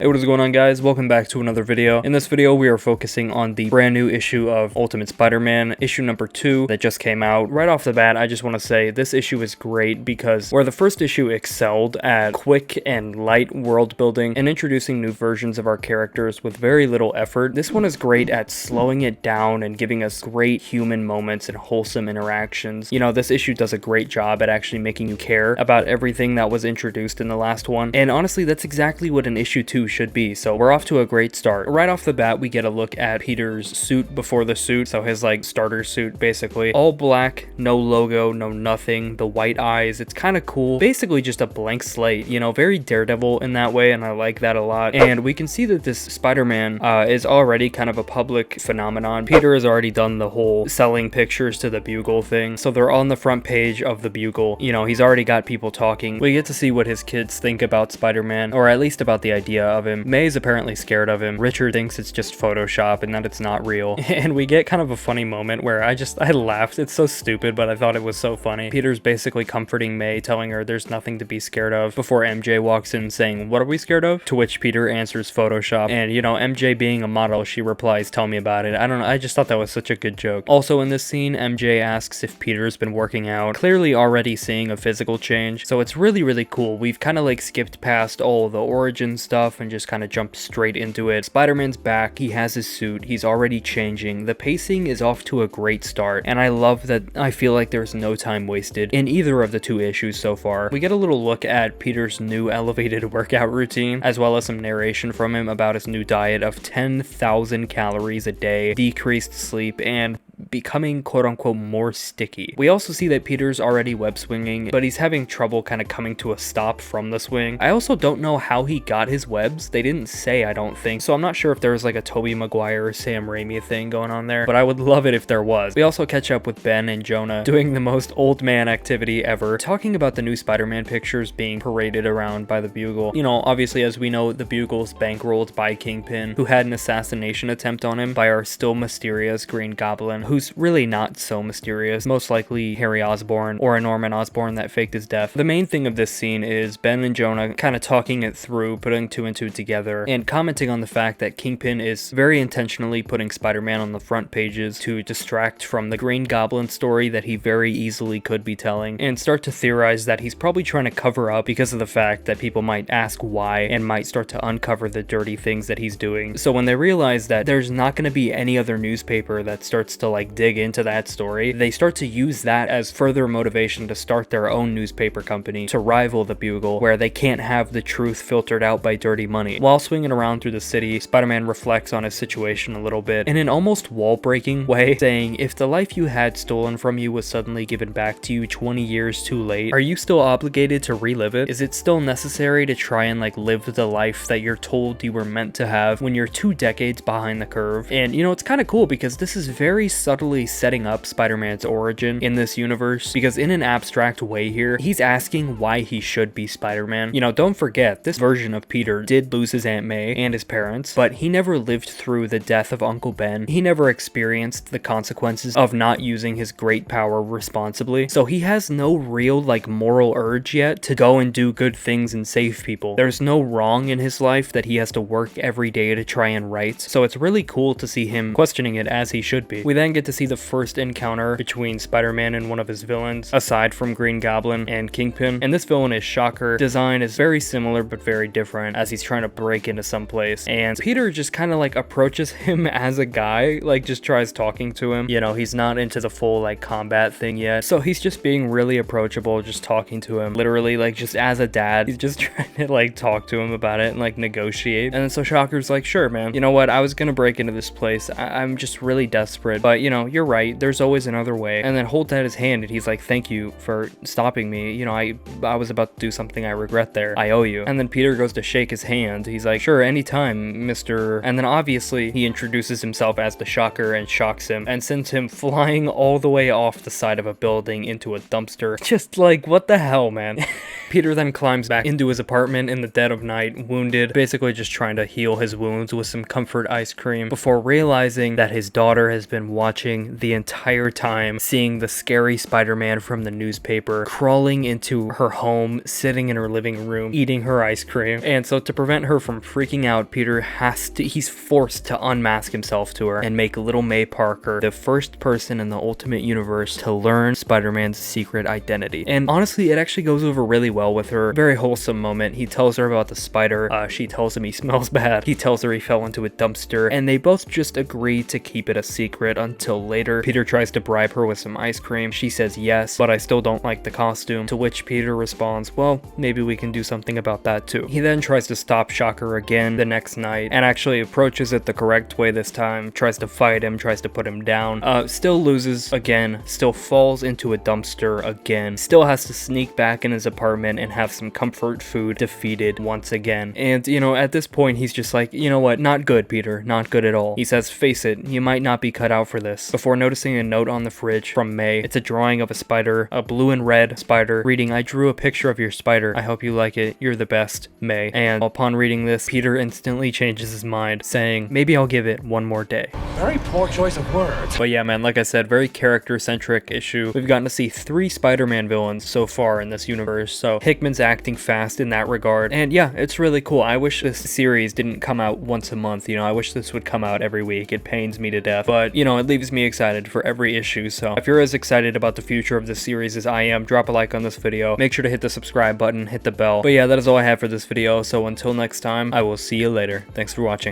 Hey, what is going on, guys? Welcome back to another video. In this video, we are focusing on the brand new issue of Ultimate Spider-Man, issue number 2 that just came out. Right off the bat, I just want to say this issue is great because where the first issue excelled at quick and light world building and introducing new versions of our characters with very little effort, this one is great at slowing it down and giving us great human moments and wholesome interactions. You know, this issue does a great job at actually making you care about everything that was introduced in the last one, and honestly, that's exactly what an issue 2 should be, so we're off to a great start. Right off the bat, we get a look at Peter's suit before the suit, so his like starter suit basically. All black, no logo, no nothing, the white eyes, it's kind of cool. Basically just a blank slate, you know, very Daredevil in that way, and I like that a lot. And we can see that this Spider-Man is already kind of a public phenomenon. Peter has already done the whole selling pictures to the Bugle thing, so they're on the front page of the Bugle. You know, he's already got people talking. We get to see what his kids think about Spider-Man, or at least about the idea of him. May's apparently scared of him. Richard thinks it's just Photoshop and that it's not real. And we get kind of a funny moment where I laughed. It's so stupid, but I thought it was so funny. Peter's basically comforting May, telling her there's nothing to be scared of, before MJ walks in saying, "What are we scared of?" To which Peter answers Photoshop. And you know, MJ being a model, she replies, "Tell me about it." I don't know, I just thought that was such a good joke. Also in this scene, MJ asks if Peter's been working out, clearly already seeing a physical change. So it's really cool. We've kind of like skipped past all the origin stuff and just kind of jumped straight into it. Spider-Man's back, he has his suit, he's already changing. The pacing is off to a great start, and I love that. I feel like there's no time wasted in either of the two issues so far. We get a little look at Peter's new elevated workout routine, as well as some narration from him about his new diet of 10,000 calories a day, decreased sleep, and becoming quote-unquote more sticky. We also see that Peter's already web swinging, but he's having trouble kind of coming to a stop from the swing. I also don't know how he got his webs. They didn't say, I don't think, so I'm not sure if there was like a Tobey Maguire or Sam Raimi thing going on there, but I would love it if there was. We also catch up with Ben and Jonah doing the most old man activity ever, talking about the new Spider-Man pictures being paraded around by the Bugle. You know, obviously, as we know, the Bugle's bankrolled by Kingpin, who had an assassination attempt on him by our still mysterious Green Goblin, who's really not so mysterious, most likely Harry Osborn or a Norman Osborn that faked his death. The main thing of this scene is Ben and Jonah kind of talking it through, putting two and two together, and commenting on the fact that Kingpin is very intentionally putting Spider-Man on the front pages to distract from the Green Goblin story that he very easily could be telling, and start to theorize that he's probably trying to cover up because of the fact that people might ask why and might start to uncover the dirty things that he's doing. So when they realize that there's not going to be any other newspaper that starts to like dig into that story, they start to use that as further motivation to start their own newspaper company to rival the Bugle, where they can't have the truth filtered out by dirty money. While swinging around through the city, Spider-Man reflects on his situation a little bit in an almost wall-breaking way, saying, "If the life you had stolen from you was suddenly given back to you 20 years too late, are you still obligated to relive it? Is it still necessary to try and like live the life that you're told you were meant to have when you're 2 decades behind the curve?" And you know, it's kind of cool because this is very subtly setting up Spider-Man's origin in this universe, because in an abstract way here, he's asking why he should be Spider-Man. You know, don't forget, this version of Peter did lose his Aunt May and his parents, but he never lived through the death of Uncle Ben. He never experienced the consequences of not using his great power responsibly, so he has no real like moral urge yet to go and do good things and save people. There's no wrong in his life that he has to work every day to try and right, so it's really cool to see him questioning it as he should be. We then get to see the first encounter between Spider-Man and one of his villains, aside from Green Goblin and Kingpin, and this villain is Shocker. Design is very similar but very different, as he's trying to break into some place, and Peter just kind of like approaches him as a guy, like just tries talking to him. You know, he's not into the full like combat thing yet, so he's just being really approachable, just talking to him, literally like just as a dad. He's just trying to like talk to him about it and like negotiate. And then so Shocker's like, "Sure, man, you know what, I was gonna break into this place. I'm just really desperate, but you know, you're right, there's always another way." And then holds out his hand and he's like, "Thank you for stopping me. You know, I was about to do something I regret there. I owe you." And then Peter goes to shake his hand. He's like, "Sure, anytime, Mr." And then obviously he introduces himself as the Shocker and shocks him and sends him flying all the way off the side of a building into a dumpster. Just like, what the hell, man? Peter then climbs back into his apartment in the dead of night, wounded, basically just trying to heal his wounds with some comfort ice cream, before realizing that his daughter has been watching watching the entire time, seeing the scary Spider-Man from the newspaper crawling into her home, sitting in her living room, eating her ice cream. And so to prevent her from freaking out, Peter he's forced to unmask himself to her and make little May Parker the first person in the Ultimate Universe to learn Spider-Man's secret identity. And honestly, it actually goes over really well with her. Very wholesome moment. He tells her about the spider. She tells him he smells bad. He tells her he fell into a dumpster, and they both just agree to keep it a secret until later. Peter tries to bribe her with some ice cream. She says yes, but I still don't like the costume, to which Peter responds, well, maybe we can do something about that too. He then tries to stop Shocker again the next night, and actually approaches it the correct way this time, tries to fight him, tries to put him down, still loses again, still falls into a dumpster again, still has to sneak back in his apartment and have some comfort food, defeated once again. And you know, at this point he's just like, you know what, not good, Peter, not good at all. He says, face it, you might not be cut out for this, before noticing a note on the fridge from May. It's a drawing of a spider, a blue and red spider, reading, I drew a picture of your spider, I hope you like it, you're the best, May. And upon reading this, Peter instantly changes his mind, saying, maybe I'll give it one more day. Very poor choice of words. But yeah, man, like I said, very character-centric issue. We've gotten to see 3 Spider-Man villains so far in this universe, so Hickman's acting fast in that regard. And yeah, it's really cool. I wish this series didn't come out once a month, you know, I wish this would come out every week. It pains me to death, but you know, it leaves me excited for every issue. So if you're as excited about the future of this series as I am, drop a like on this video. Make sure to hit the subscribe button, hit the bell. But yeah, that is all I have for this video, so until next time, I will see you later. Thanks for watching.